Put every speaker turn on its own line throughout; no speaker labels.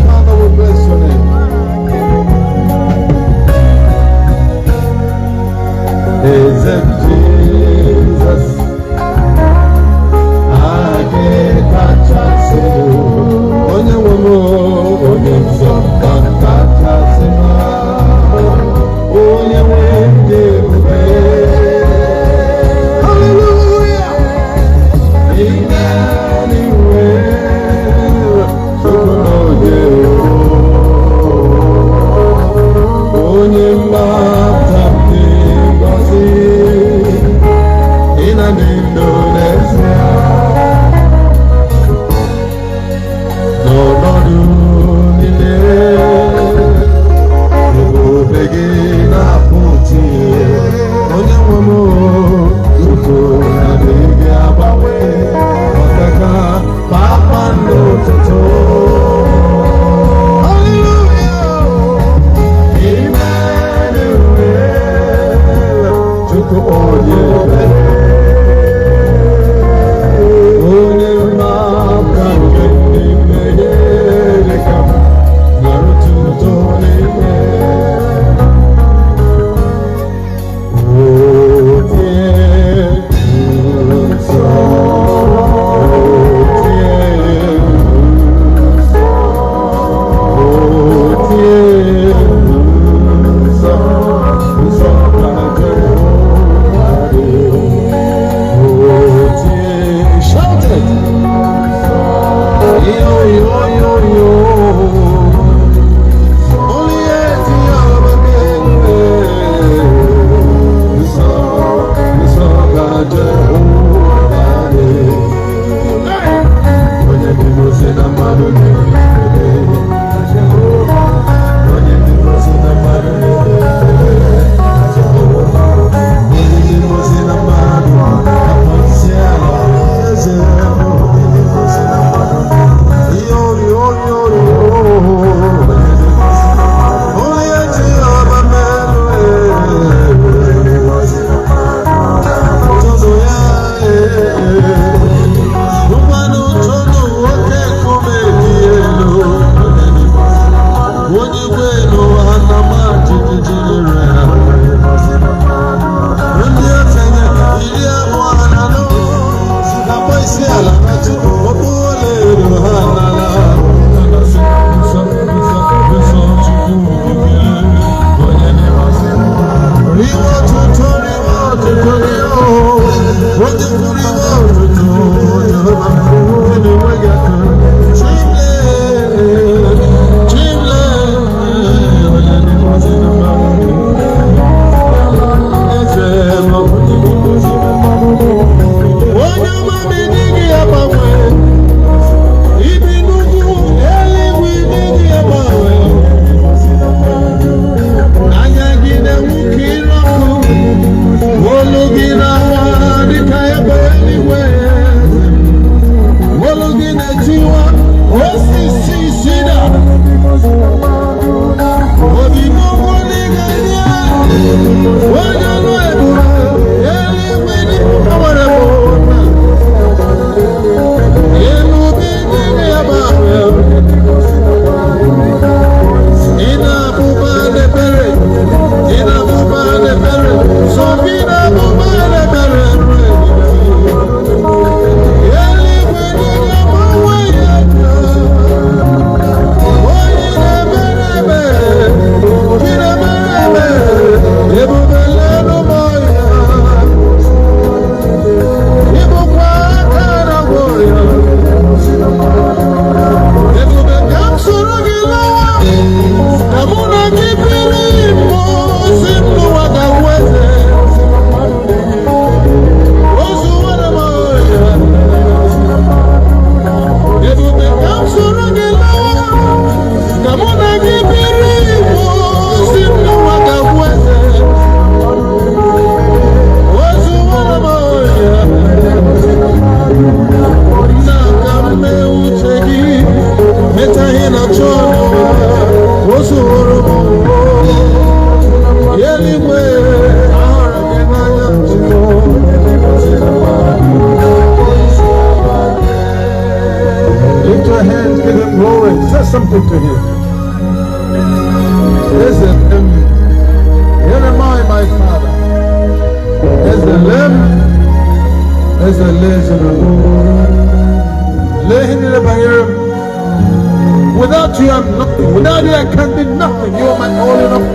Father, we bless your name. Is it Jesus? I can't catch us. Onye womo, onye mzọpụta catch us. Onye wende ube. Hallelujah. Emmanuel. Onye mgbapụta ndị ngọzi ịna n'Indonesia n'ọnọdụ niile ebube gị na-apụta ihe onye nwe m tutu na-adịghị agbanwe ọkaka kpakpando ụtụtụ. Neyse listen. Listen to the fire. Without you, I'm nothing. Without you, I can be nothing. You are my all in all.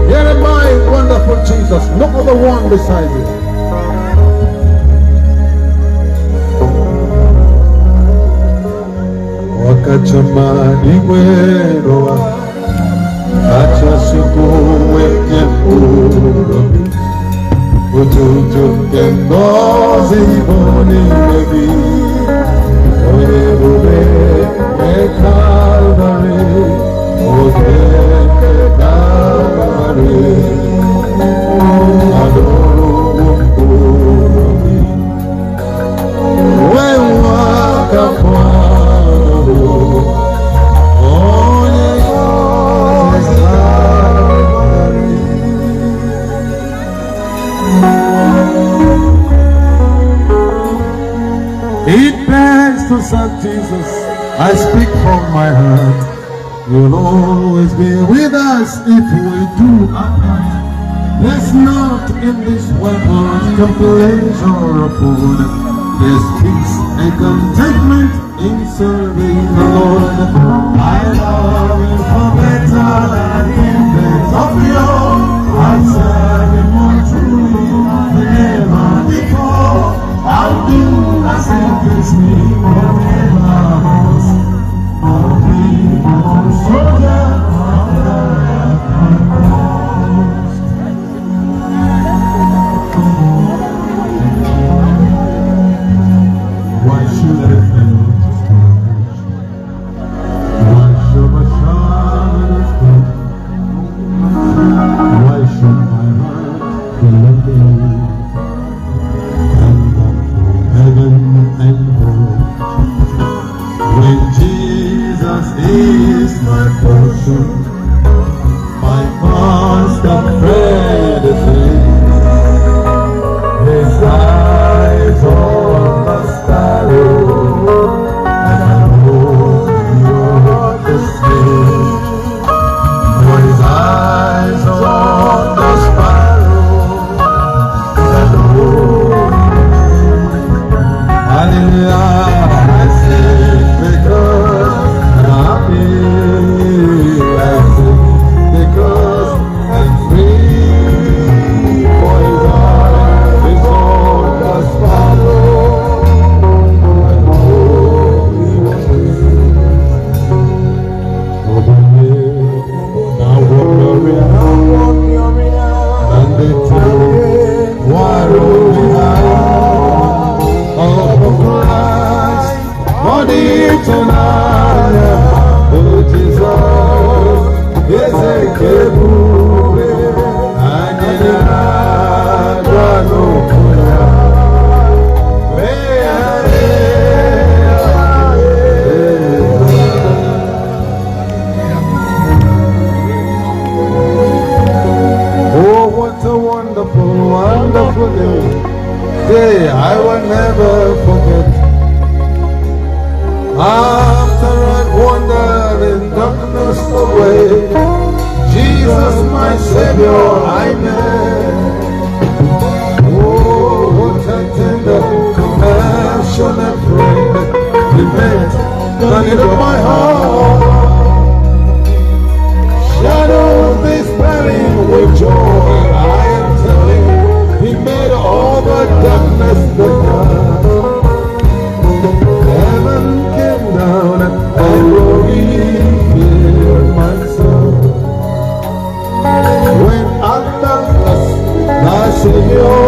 Here am I, wonderful Jesus. No other one beside you. Wakachamani weroa, acha siku wenye urobi, ututu kendozi boni bebi, oye bube Calvary, oye Calvary, adoro urobi, wewa kapwa. It begs to Son Jesus, I speak from my heart. You'll always be with us if we do our part. There's not in this world compilation or food. There's peace and contentment in serving the Lord. I love Him for better than infants of your. I serve Him more truly than ever before. I'll do as He gives me forever. I'll be a soldier of the cross. Why should I fail to stand? Why should my shadows go? Why should my heart be lonely? Heaven and home. When Jesus is my portion, my constant bread is His eyes on the sparrow, and I know you're the same. His eyes on the sparrow, and I know. Hallelujah, I sing because I'm here. I sing because I'm free. For His eyes is on the sparrow. I know He was free. Over here, now walk your and they tell why we have of Christ, body tonight, oh Jesus, is a kebube, and in a no oh, what a wonderful, wonderful day I will never forget. After I'd wandered in darkness away, Jesus my Savior I met. Oh, what a tender compassionate friend He met, done it in my heart. Shadows dispelling with joy, I am telling, He made all the darkness the dark. Heaven came down and glory filled my soul. When at the last, thy Savior